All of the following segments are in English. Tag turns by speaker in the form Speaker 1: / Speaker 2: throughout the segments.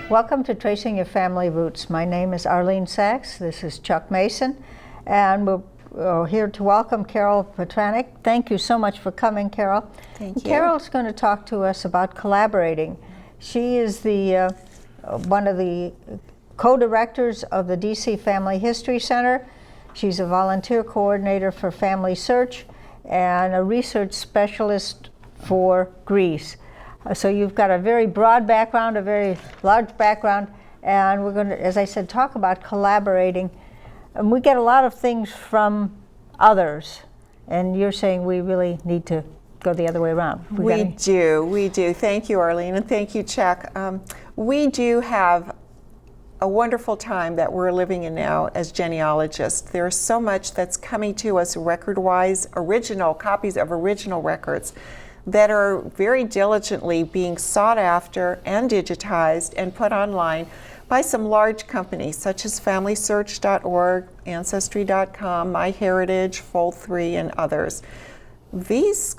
Speaker 1: Welcome to Tracing Your Family Roots. My name is Arlene Sachs. This is Chuck Mason, and we're here to welcome Carol Kostakos. Thank you so much for coming, Carol.
Speaker 2: Thank you.
Speaker 1: Carol's going to talk to us about collaborating. She is the one of the co-directors of the DC Family History Center. She's a volunteer coordinator for Family Search and a research specialist for Greece. So you've got a very broad background, a very large background, and we're going to, as I said, talk about collaborating. And we get a lot of things from others, and you're saying we really need to go the other way around.
Speaker 2: We do. Thank you, Arlene, and thank you, Chuck. We do have a wonderful time that we're living in now as genealogists. There's so much that's coming to us record-wise, original copies of original records that are very diligently being sought after and digitized and put online by some large companies such as FamilySearch.org, Ancestry.com, MyHeritage, Fold3, and others. These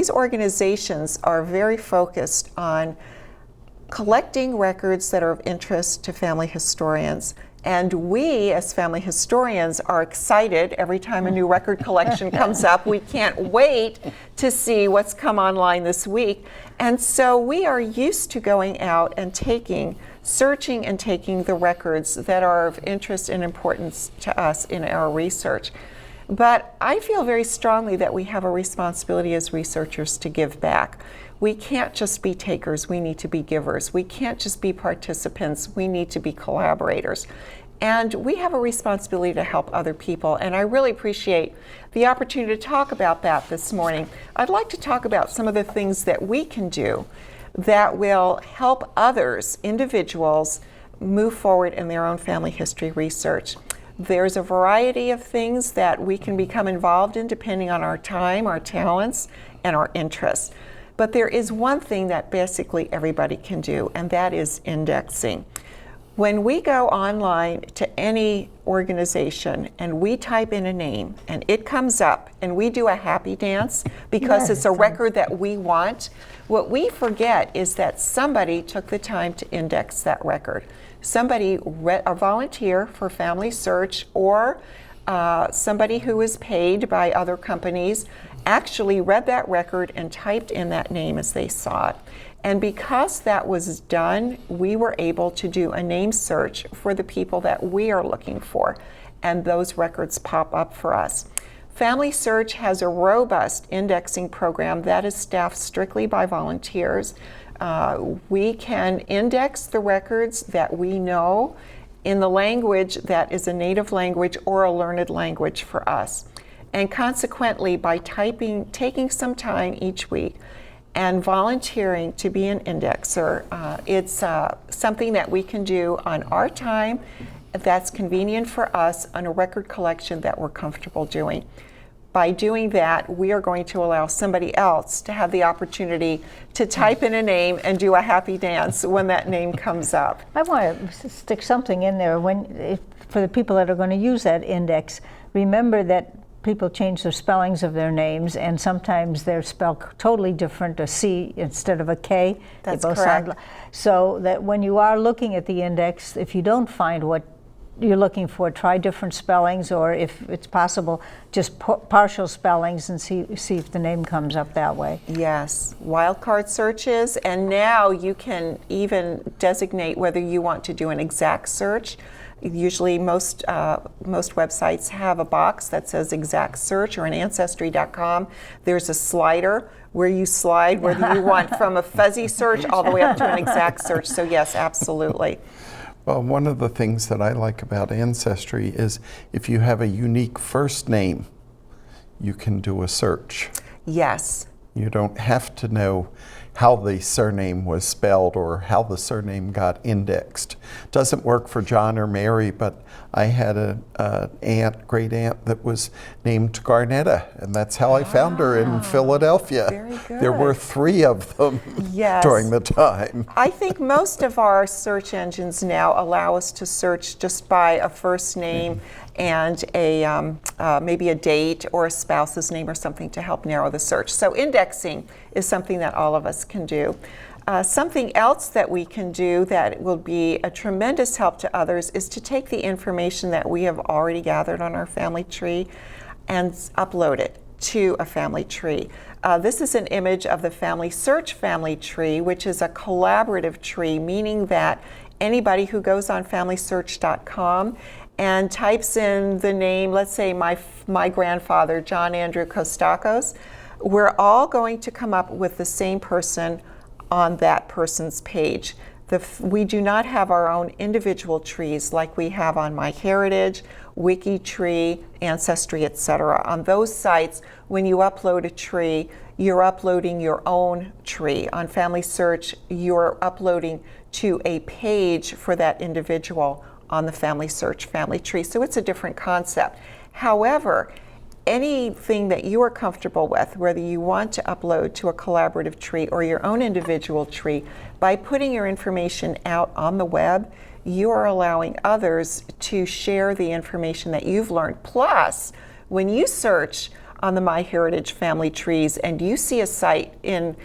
Speaker 2: organizations are very focused on collecting records that are of interest to family historians. And we, as family historians, are excited every time a new record collection comes up. We can't wait to see what's come online this week. And so we are used to going out and searching and taking the records that are of interest and importance to us in our research. But I feel very strongly that we have a responsibility as researchers to give back. We can't just be takers, we need to be givers. We can't just be participants, we need to be collaborators. And we have a responsibility to help other people, and I really appreciate the opportunity to talk about that this morning. I'd like to talk about some of the things that we can do that will help others, individuals, move forward in their own family history research. There's a variety of things that we can become involved in depending on our time, our talents, and our interests. But there is one thing that basically everybody can do, and that is indexing. When we go online to any organization and we type in a name and it comes up and we do a happy dance because it's a record that we want, what we forget is that somebody took the time to index that record. Somebody, a volunteer for Family Search or somebody who is paid by other companies, actually read that record and typed in that name as they saw it. And because that was done, we were able to do a name search for the people that we are looking for, and those records pop up for us. Family Search has a robust indexing program that is staffed strictly by volunteers. We can index the records that we know in the language that is a native language or a learned language for us. And consequently, by taking some time each week and volunteering to be an indexer, it's something that we can do on our time that's convenient for us on a record collection that we're comfortable doing. By doing that, we are going to allow somebody else to have the opportunity to type in a name and do a happy dance when that name comes up.
Speaker 1: I want to stick something in there for the people that are going to use that index. Remember that people change their spellings of their names, and sometimes they're spelled totally different, a C instead of a K.
Speaker 2: That's
Speaker 1: they both
Speaker 2: correct.
Speaker 1: So that when you are looking at the index, if you don't find what you're looking for, try different spellings, or if it's possible, just partial spellings and see if the name comes up that way.
Speaker 2: Yes, wildcard searches, and now you can even designate whether you want to do an exact search. Usually most websites have a box that says exact search, or on Ancestry.com there's a slider where you slide whether you want from a fuzzy search all the way up to an exact search. So yes, absolutely.
Speaker 3: Well, one of the things that I like about Ancestry is if you have a unique first name, you can do a search.
Speaker 2: Yes.
Speaker 3: You don't have to know how the surname was spelled or how the surname got indexed. Doesn't work for John or Mary, but I had an great aunt that was named Garnetta, and that's how I found her in Philadelphia.
Speaker 2: Very good.
Speaker 3: There were 3 of them during the time.
Speaker 2: I think most of our search engines now allow us to search just by a first name and maybe a date or a spouse's name or something to help narrow the search. So indexing is something that all of us can do. Something else that we can do that will be a tremendous help to others is to take the information that we have already gathered on our family tree and upload it to a family tree. This is an image of the Family Search family tree, which is a collaborative tree, meaning that anybody who goes on FamilySearch.com and types in the name, let's say my grandfather, John Andrew Kostakos, we're all going to come up with the same person on that person's page. We do not have our own individual trees like we have on MyHeritage, WikiTree, Ancestry, etc. On those sites, when you upload a tree, you're uploading your own tree. On Family Search, you're uploading to a page for that individual on the Family Search family tree. So it's a different concept. However, anything that you are comfortable with, whether you want to upload to a collaborative tree or your own individual tree, by putting your information out on the web, you are allowing others to share the information that you've learned. Plus, when you search on the MyHeritage family trees and you see a site in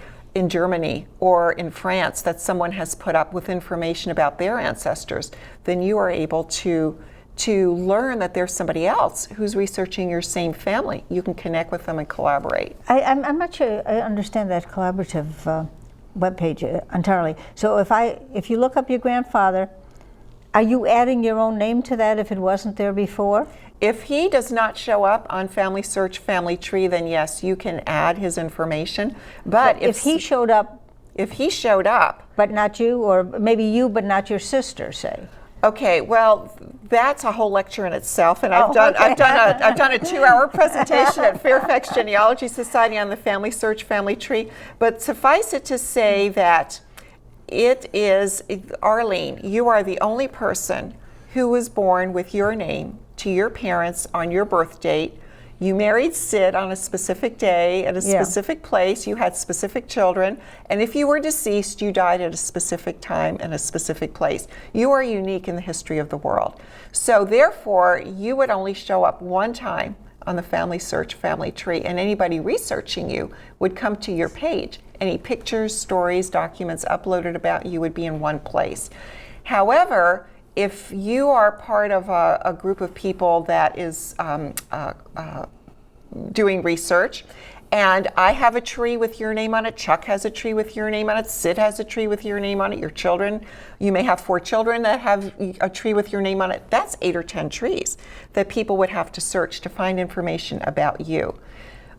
Speaker 2: Germany or in France that someone has put up with information about their ancestors, then you are able to learn that there's somebody else who's researching your same family. You can connect with them and collaborate.
Speaker 1: I'm not sure I understand that collaborative webpage entirely. So if you look up your grandfather, are you adding your own name to that if it wasn't there before?
Speaker 2: If he does not show up on Family Search family tree, then yes, you can add his information. But
Speaker 1: if he showed up,
Speaker 2: but
Speaker 1: not you, or maybe you but not your sister, say.
Speaker 2: Okay, well, that's a whole lecture in itself, and I've done a 2-hour presentation at Fairfax Genealogy Society on the Family Search family tree. But suffice it to say that it is, Arlene, you are the only person who was born with your name to your parents on your birth date. You married Sid on a specific day at a specific place. You had specific children. And if you were deceased, you died at a specific time and a specific place. You are unique in the history of the world. So therefore, you would only show up one time on the Family Search family tree, and anybody researching you would come to your page. Any pictures, stories, documents uploaded about you would be in one place. However, if you are part of a group of people that is doing research, and I have a tree with your name on it, Chuck has a tree with your name on it, Sid has a tree with your name on it, your children, you may have 4 children that have a tree with your name on it, that's 8 or 10 trees that people would have to search to find information about you.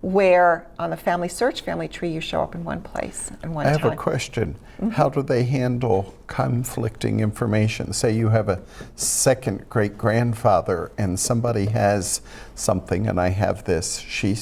Speaker 2: Where on the Family Search family tree, you show up in one place and one time.
Speaker 3: I have a question. How do they handle conflicting information? Say you have a second great-grandfather and somebody has something and I have this. She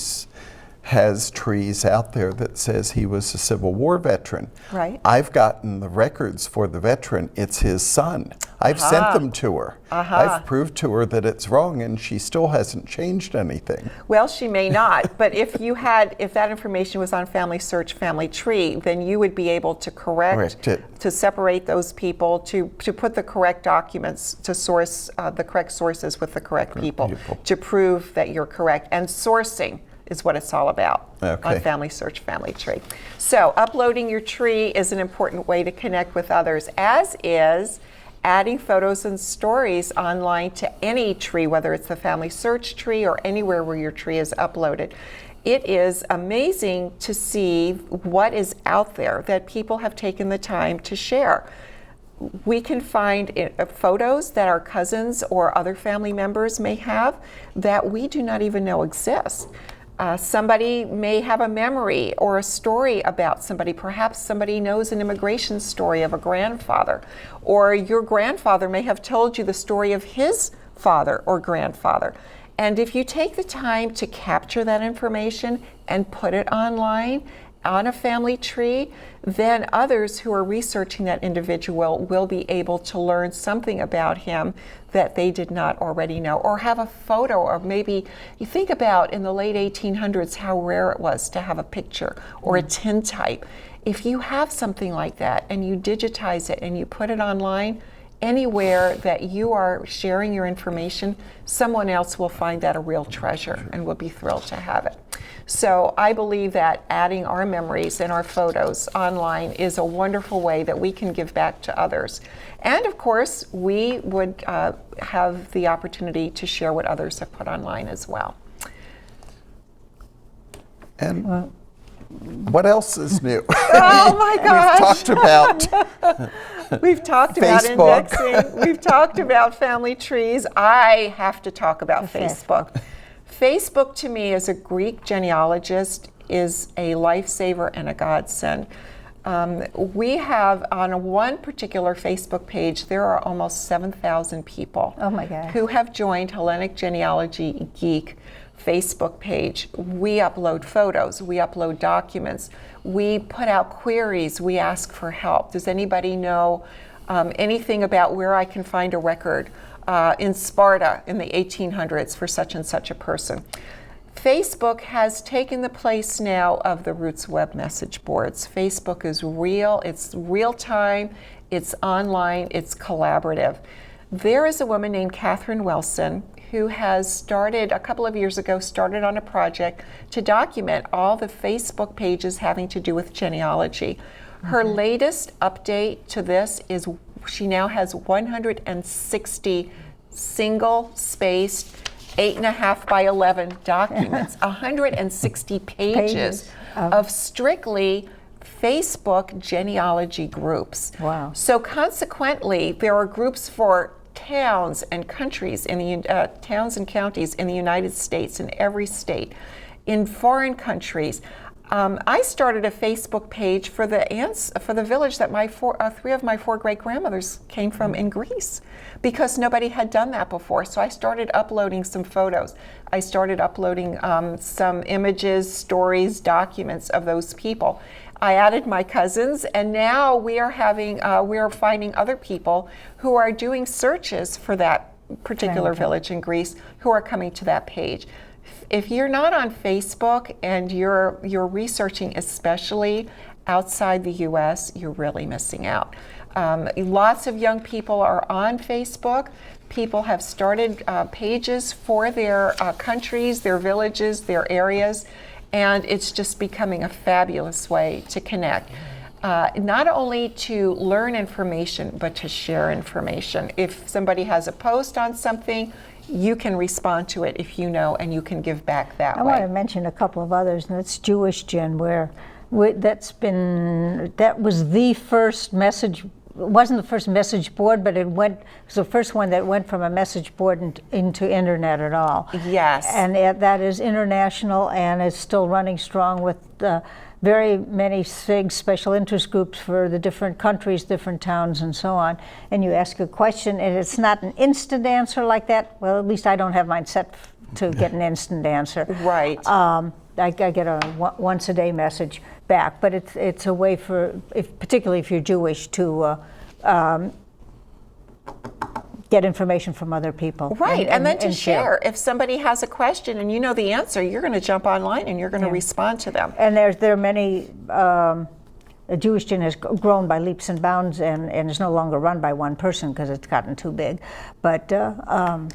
Speaker 3: has trees out there that says he was a Civil War veteran.
Speaker 2: Right.
Speaker 3: I've gotten the records for the veteran. It's his son. I've sent them to her. I've proved to her that it's wrong and she still hasn't changed anything.
Speaker 2: Well, she may not, but if that information was on Family Search family tree, then you would be able to correct it, to separate those people, to put the correct documents, to source the correct sources with the correct people, to prove that you're correct. And sourcing is what it's all about on Family Search family tree. So uploading your tree is an important way to connect with others, as is adding photos and stories online to any tree, whether it's the Family Search tree or anywhere where your tree is uploaded. It is amazing to see what is out there that people have taken the time to share. We can find photos that our cousins or other family members may have that we do not even know exist. Somebody may have a memory or a story about somebody. Perhaps somebody knows an immigration story of a grandfather, or your grandfather may have told you the story of his father or grandfather. And if you take the time to capture that information and put it online on a family tree, then others who are researching that individual will be able to learn something about him that they did not already know, or have a photo, or maybe you think about in the late 1800s how rare it was to have a picture or a tintype. If you have something like that and you digitize it and you put it online, anywhere that you are sharing your information, someone else will find that a real treasure and will be thrilled to have it. So I believe that adding our memories and our photos online is a wonderful way that we can give back to others. And of course, we would have the opportunity to share what others have put online as well.
Speaker 3: And what else is new?
Speaker 2: Oh my gosh!
Speaker 3: We've talked about
Speaker 2: We've talked about
Speaker 3: Facebook.
Speaker 2: indexing. We've talked about family trees. I have to talk about Facebook. Facebook to me as a Greek genealogist is a lifesaver and a godsend. We have on one particular Facebook page, there are almost 7,000 people
Speaker 1: Oh my God.
Speaker 2: who have joined Hellenic Genealogy Geek Facebook page. We upload photos, we upload documents, we put out queries, we ask for help. Does anybody know anything about where I can find a record in Sparta in the 1800s for such and such a person? Facebook has taken the place now of the Roots web message boards. Facebook is real, it's real time, it's online, it's collaborative. There is a woman named Catherine Wilson who has started, a couple of years ago, started on a project to document all the Facebook pages having to do with genealogy. Her latest update to this is she now has 160 single-spaced 8.5 by 11 documents, 160 pages of strictly Facebook genealogy groups.
Speaker 1: Wow.
Speaker 2: So consequently, there are groups for towns and countries in the towns and counties in the United States, in every state, in foreign countries. I started a Facebook page for the village that my three of my four great grandmothers came from in Greece, because nobody had done that before. So I started uploading some photos. I started uploading some images, stories, documents of those people. I added my cousins, and now we are finding other people who are doing searches for that particular village in Greece who are coming to that page. If you're not on Facebook and you're researching, especially outside the U.S., you're really missing out. Lots of young people are on Facebook. People have started pages for their countries, their villages, their areas, and it's just becoming a fabulous way to connect. Not only to learn information, but to share information. If somebody has a post on something, you can respond to it if you know, and you can give back that way.
Speaker 1: I want to mention a couple of others, and that's Jewish Gen, that was the first message. It wasn't the first message board, but it was the first one that went from a message board into internet at all.
Speaker 2: Yes.
Speaker 1: And that is international, and it's still running strong with very many SIG special interest groups for the different countries, different towns, and so on. And you ask a question, and it's not an instant answer like that. Well, at least I don't have mine set to get an instant answer.
Speaker 2: Right.
Speaker 1: I get a once a day message back, but it's a way for, particularly if you're Jewish, to get information from other people.
Speaker 2: Right, and then to share. If somebody has a question and you know the answer, you're going to jump online and you're going to respond to them.
Speaker 1: And there are many, Jewish Gen has grown by leaps and bounds and is no longer run by one person because it's gotten too big. But there are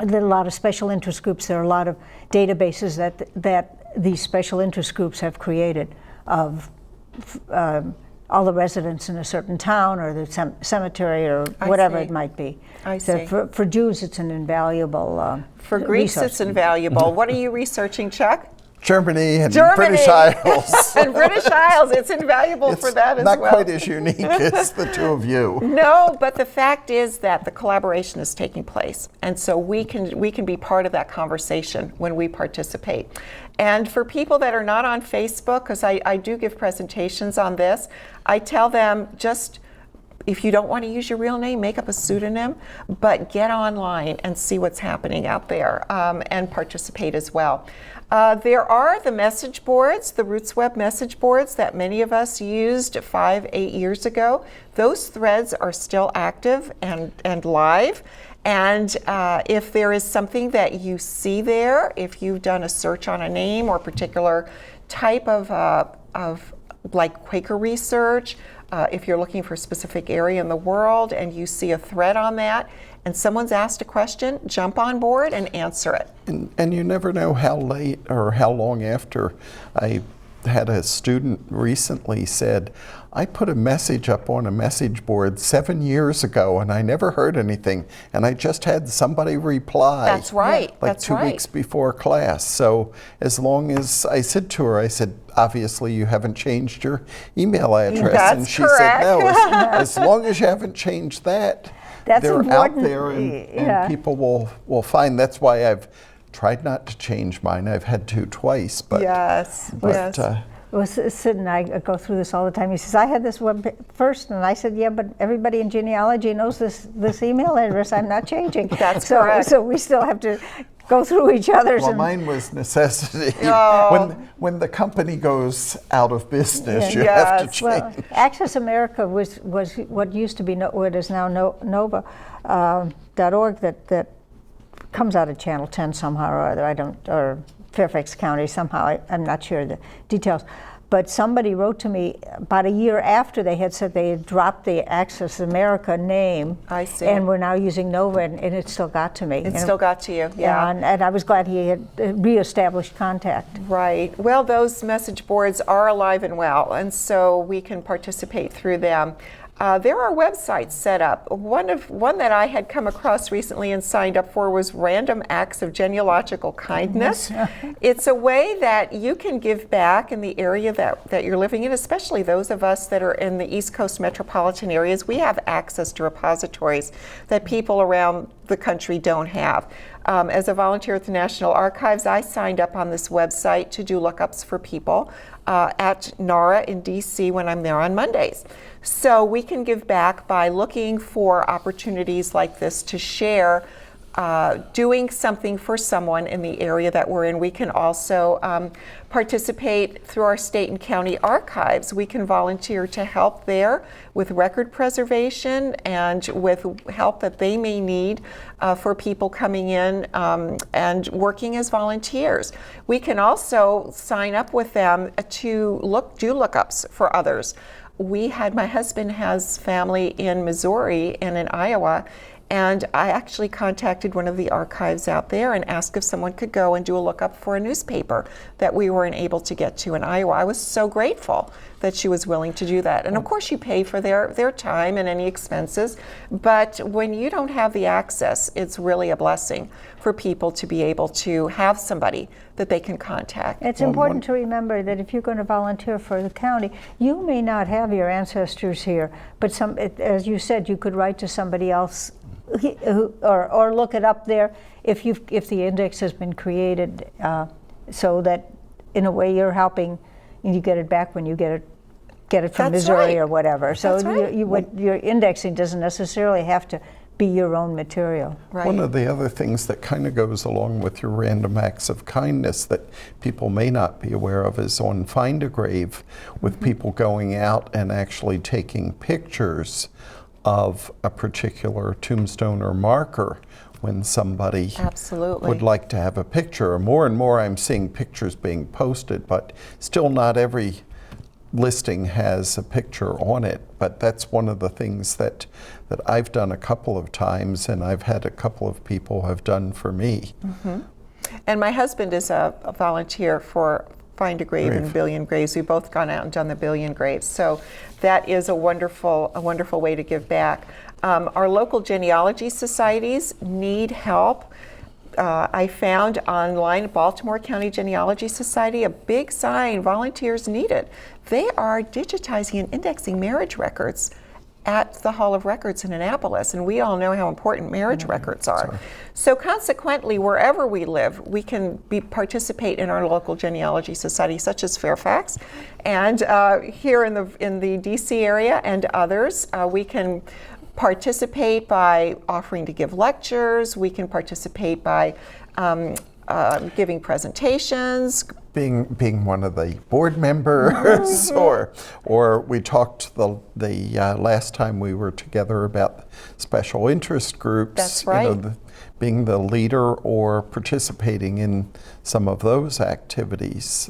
Speaker 1: a lot of special interest groups. There are a lot of databases that these special interest groups have created of all the residents in a certain town or the cemetery or whatever it might be.
Speaker 2: I
Speaker 1: So
Speaker 2: see.
Speaker 1: for Jews, it's an invaluable
Speaker 2: For Greeks,
Speaker 1: resource.
Speaker 2: it's invaluable. What are you researching, Chuck?
Speaker 3: Germany and
Speaker 2: Germany.
Speaker 3: British Isles.
Speaker 2: And British Isles, it's invaluable for that as well.
Speaker 3: Not quite as unique as the two of you.
Speaker 2: No, but the fact is that the collaboration is taking place, and so we can be part of that conversation when we participate. And for people that are not on Facebook, because I do give presentations on this, I tell them just, if you don't want to use your real name, make up a pseudonym, but get online and see what's happening out there and participate as well. There are the message boards, the Roots Web message boards that many of us used 5-8 years ago. Those threads are still active and live. And if there is something that you see there, if you've done a search on a name or particular type of like Quaker research, if you're looking for a specific area in the world and you see a thread on that and someone's asked a question, jump on board and answer it.
Speaker 3: And you never know how late or how long after. I had a student recently said, I put a message up on a message board 7 years ago and I never heard anything, and I just had somebody reply.
Speaker 2: That's right.
Speaker 3: Like
Speaker 2: That's
Speaker 3: 2 weeks before class. So as long as I said to her, I said, obviously you haven't changed your email address.
Speaker 2: That's
Speaker 3: and she
Speaker 2: correct.
Speaker 3: said, no, as long as you haven't changed that,
Speaker 1: That's
Speaker 3: they're
Speaker 1: important.
Speaker 3: out there and people will find. That's why I've tried not to change mine. I've had to twice, but
Speaker 2: Yes.
Speaker 1: Sid and I go through this all the time. He says, I had this web first, and I said, yeah, but everybody in genealogy knows this email address. I'm not changing.
Speaker 2: That's correct.
Speaker 1: So we still have to go through each other's.
Speaker 3: Well, mine was necessity.
Speaker 2: Oh.
Speaker 3: When the company goes out of business, you
Speaker 2: Yes.
Speaker 3: have to change.
Speaker 1: Well, Access America was what used to be what is now Nova.org that comes out of Channel 10 somehow or other. Or Fairfax County somehow. I'm not sure the details. But somebody wrote to me about a year after they had said they had dropped the Access America name.
Speaker 2: I see.
Speaker 1: And we're now using Nova, and it still got to me.
Speaker 2: It still got to you, yeah.
Speaker 1: And I was glad he had reestablished contact.
Speaker 2: Right. Well, those message boards are alive and well, and so we can participate through them. There are websites set up. One that I had come across recently and signed up for was Random Acts of Genealogical Kindness. It's a way that you can give back in the area that you're living in, especially those of us that are in the East Coast metropolitan areas. We have access to repositories that people around the country don't have. As a volunteer at the National Archives, I signed up on this website to do lookups for people at NARA in DC when I'm there on Mondays. So we can give back by looking for opportunities like this to share doing something for someone in the area that we're in. We can also participate through our state and county archives. We can volunteer to help there with record preservation and with help that they may need for people coming in and working as volunteers. We can also sign up with them to do lookups for others. My husband has family in Missouri and in Iowa, and I actually contacted one of the archives out there and asked if someone could go and do a lookup for a newspaper that we weren't able to get to in Iowa. I was so grateful that she was willing to do that. And of course you pay for their time and any expenses, but when you don't have the access, it's really a blessing for people to be able to have somebody that they can contact.
Speaker 1: It's important to remember that if you're going to volunteer for the county, you may not have your ancestors here, but as you said, you could write to somebody else or look it up there if the index has been created, so that in a way you're helping, and you get it back when you get it from
Speaker 2: That's
Speaker 1: Missouri
Speaker 2: right.
Speaker 1: or whatever. So
Speaker 2: That's right.
Speaker 1: your indexing doesn't necessarily have to be your own material.
Speaker 2: Right.
Speaker 3: One of the other things that kind of goes along with your random acts of kindness that people may not be aware of is on Find a Grave, with people going out and actually taking pictures of a particular tombstone or marker when somebody
Speaker 2: Absolutely.
Speaker 3: would like to have a picture. More and more I'm seeing pictures being posted, but still not every listing has a picture on it. But that's one of the things that I've done a couple of times, and I've had a couple of people have done for me.
Speaker 2: Mm-hmm. And my husband is a volunteer for Find a Grave and Billion Graves. We've both gone out and done the Billion Graves. So that is a wonderful way to give back. Our local genealogy societies need help. I found online, Baltimore County Genealogy Society, a big sign, volunteers needed. They are digitizing and indexing marriage records at the Hall of Records in Annapolis, and we all know how important marriage records are. So consequently, wherever we live, we can participate in our local genealogy society, such as Fairfax, and here in the DC area and others, we can participate by offering to give lectures. We can participate by giving presentations.
Speaker 3: Being one of the board members, or we talked the last time we were together about special interest groups.
Speaker 2: That's right.
Speaker 3: Being the leader or participating in some of those activities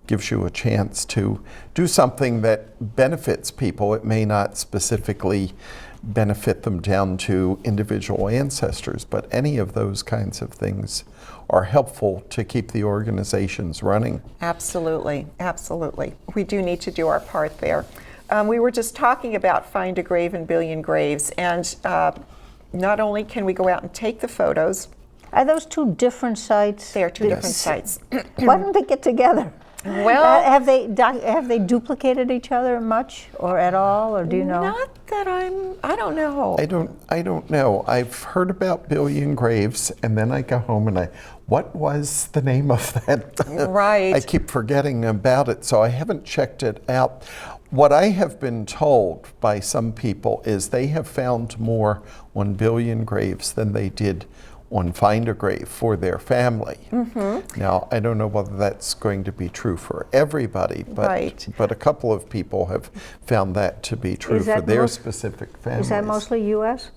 Speaker 3: gives you a chance to do something that benefits people. It may not specifically benefit them down to individual ancestors, but any of those kinds of things are helpful to keep the organizations running.
Speaker 2: Absolutely, absolutely. We do need to do our part there. We were just talking about Find a Grave and Billion Graves, and not only can we go out and take the photos.
Speaker 1: Are those two different sites?
Speaker 2: They are two different sites.
Speaker 1: Why don't they get together?
Speaker 2: Well,
Speaker 1: have they duplicated each other much or at all, or do you know?
Speaker 2: Not that I don't know.
Speaker 3: I don't know. I've heard about Billion Graves, and then I go home and what was the name of that?
Speaker 2: Right.
Speaker 3: I keep forgetting about it, so I haven't checked it out. What I have been told by some people is they have found more on Billion Graves than they did on Find a Grave for their family. Mm-hmm. Now, I don't know whether that's going to be true for everybody, but a couple of people have found that to be true for their specific families.
Speaker 1: Is that mostly U.S.?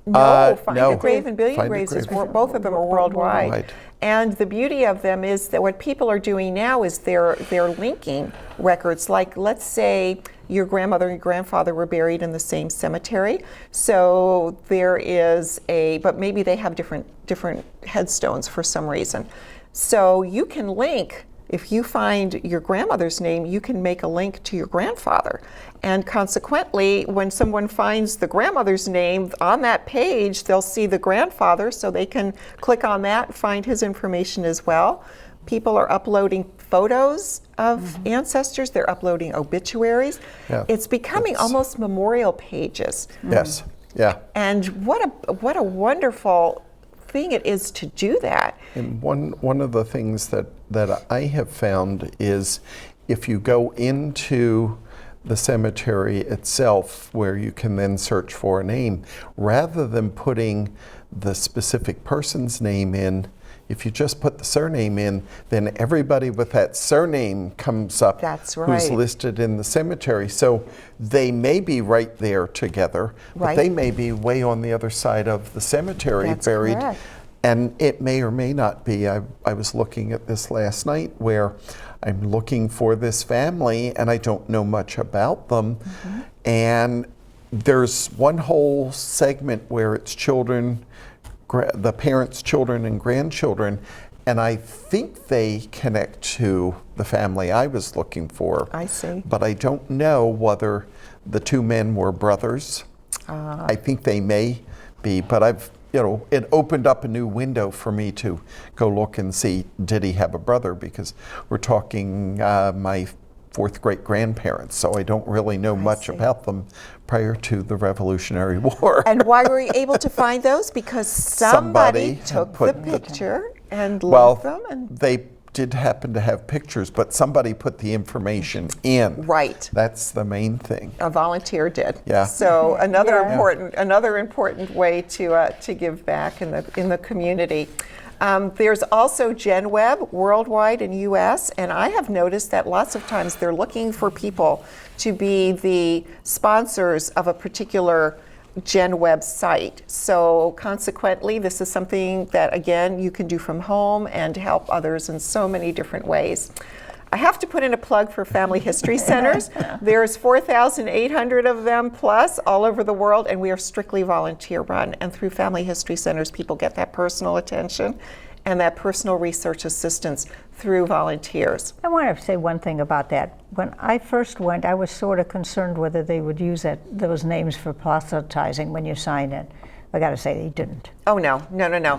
Speaker 2: No, Find
Speaker 3: no.
Speaker 2: a Grave and Billion Graves is both of them are worldwide.
Speaker 3: Right.
Speaker 2: And the beauty of them is that what people are doing now is they're linking records. Like, let's say your grandmother and grandfather were buried in the same cemetery. So there is but maybe they have different headstones for some reason. So you can link. If you find your grandmother's name, you can make a link to your grandfather. And consequently, when someone finds the grandmother's name on that page, they'll see the grandfather, so they can click on that and find his information as well. People are uploading photos of ancestors. They're uploading obituaries.
Speaker 3: Yeah.
Speaker 2: It's becoming almost memorial pages.
Speaker 3: Yes, yeah.
Speaker 2: And what a wonderful thing it is to do that.
Speaker 3: And one of the things that I have found is if you go into the cemetery itself, where you can then search for a name, rather than putting the specific person's name in, if you just put the surname in, then everybody with that surname comes up.
Speaker 2: That's right.
Speaker 3: Who's listed in the cemetery. So they may be right there together, but they may be way on the other side of the cemetery.
Speaker 2: That's
Speaker 3: buried.
Speaker 2: correct.
Speaker 3: And it may or may not be. I was looking at this last night where I'm looking for this family and I don't know much about them. Mm-hmm. And there's one whole segment where it's children, the parents' children and grandchildren, and I think they connect to the family I was looking for.
Speaker 2: I see.
Speaker 3: But I don't know whether the two men were brothers. I think they may be, but it opened up a new window for me to go look and see, did he have a brother? Because we're talking my fourth great grandparents, so I don't really know much about them prior to the Revolutionary War.
Speaker 2: And why were you able to find those? Because somebody took the picture and linked them. And
Speaker 3: they did happen to have pictures, but somebody put the information in.
Speaker 2: Right.
Speaker 3: That's the main thing.
Speaker 2: A volunteer did.
Speaker 3: Yeah.
Speaker 2: So another important way to give back in the community. There's also Genweb worldwide in U.S., and I have noticed that lots of times they're looking for people to be the sponsors of a particular Genweb site. So consequently, this is something that, again, you can do from home and help others in so many different ways. I have to put in a plug for family history centers. There's 4,800 of them plus all over the world, and we are strictly volunteer run. And through family history centers, people get that personal attention and that personal research assistance through volunteers.
Speaker 1: I want to say one thing about that. When I first went, I was sort of concerned whether they would use those names for proselytizing when you sign in. I got to say they didn't.
Speaker 2: Oh, no.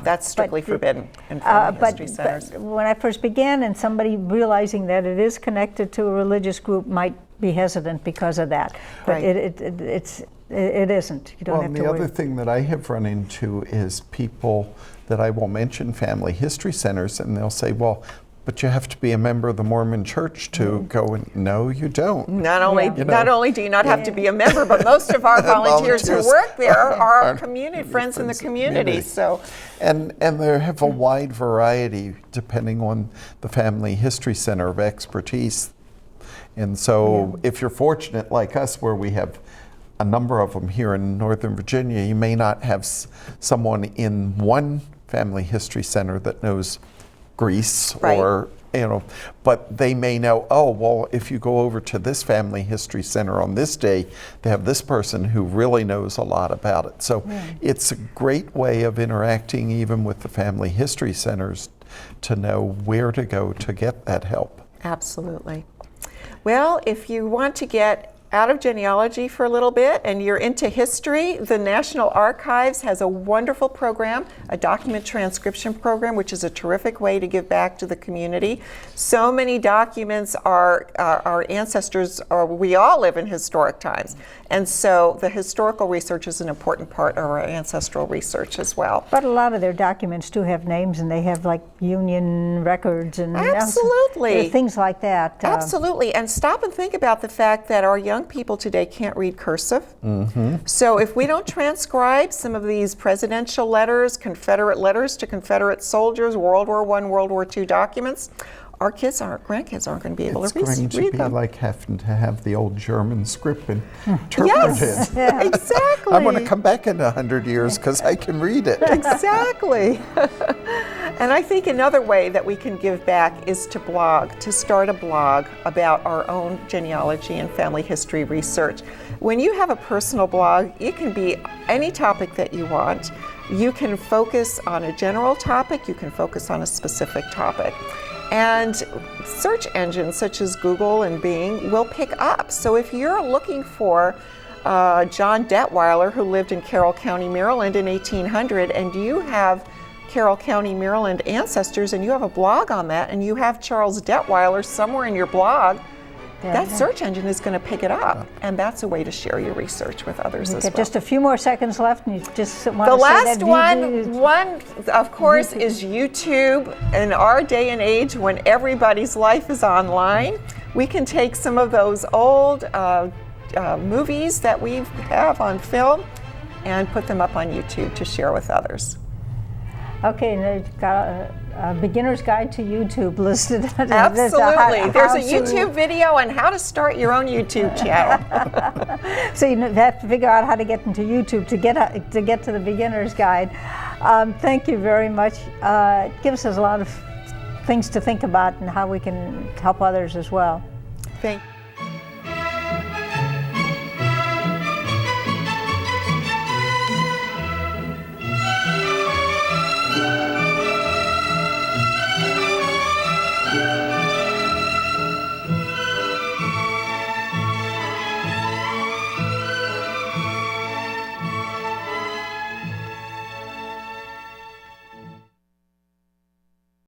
Speaker 2: That's strictly forbidden in family history centers.
Speaker 1: But when I first began, and somebody realizing that it is connected to a religious group might be hesitant because of that. But
Speaker 2: Right.
Speaker 1: it isn't. You don't have to
Speaker 3: the
Speaker 1: worry.
Speaker 3: other thing that I have run into is people that I will mention family history centers, and they'll say, well, but you have to be a member of the Mormon Church to go. And no, you don't.
Speaker 2: Not only
Speaker 1: Yeah.
Speaker 2: not only do you not have to be a member, but most of our volunteers who work there are our community friends in the community. So,
Speaker 3: And they have a wide variety depending on the Family History Center of expertise. And so if you're fortunate like us where we have a number of them here in Northern Virginia, you may not have someone in one Family History Center that knows Greece
Speaker 2: Right.
Speaker 3: or, but they may know, oh, well, if you go over to this Family History Center on this day, they have this person who really knows a lot about it. So it's a great way of interacting even with the Family History Centers to know where to go to get that help.
Speaker 2: absolutely. Well, if you want to get out of genealogy for a little bit and you're into history, the National Archives has a wonderful program, a document transcription program, which is a terrific way to give back to the community. So many documents are our ancestors, or we all live in historic times. And so the historical research is an important part of our ancestral research as well.
Speaker 1: But a lot of their documents do have names, and they have like union records and
Speaker 2: Absolutely.
Speaker 1: things like that.
Speaker 2: Absolutely, and stop and think about the fact that our young people today can't read cursive. So if we don't transcribe some of these presidential letters, Confederate letters to Confederate soldiers, World War I, World War II documents, our kids, our grandkids aren't going to be able
Speaker 3: It's
Speaker 2: to
Speaker 3: going to
Speaker 2: read
Speaker 3: be
Speaker 2: them.
Speaker 3: like having to have the old German script interpreted.
Speaker 2: Yes, exactly.
Speaker 3: I want to come back in 100 years because I can read it.
Speaker 2: Exactly. And I think another way that we can give back is to blog, to start a blog about our own genealogy and family history research. When you have a personal blog, it can be any topic that you want. You can focus on a general topic, you can focus on a specific topic. And search engines such as Google and Bing will pick up. So if you're looking for John Detweiler, who lived in Carroll County, Maryland in 1800, and you have Carroll County, Maryland ancestors, and you have a blog on that, and you have Charles Detweiler somewhere in your blog, that search engine is going to pick it up. And that's a way to share your research with others as well.
Speaker 1: Just a few more seconds left, and you just want
Speaker 2: The
Speaker 1: to say
Speaker 2: last
Speaker 1: that
Speaker 2: one, of course, is YouTube. In our day and age, when everybody's life is online, we can take some of those old movies that we have on film and put them up on YouTube to share with others.
Speaker 1: Okay, and they've got a beginner's guide to YouTube listed.
Speaker 2: Absolutely. There's a YouTube video on how to start your own YouTube channel.
Speaker 1: So you have to figure out how to get into YouTube to get to the beginner's guide. Thank you very much. It gives us a lot of things to think about and how we can help others as well.
Speaker 2: Thank you.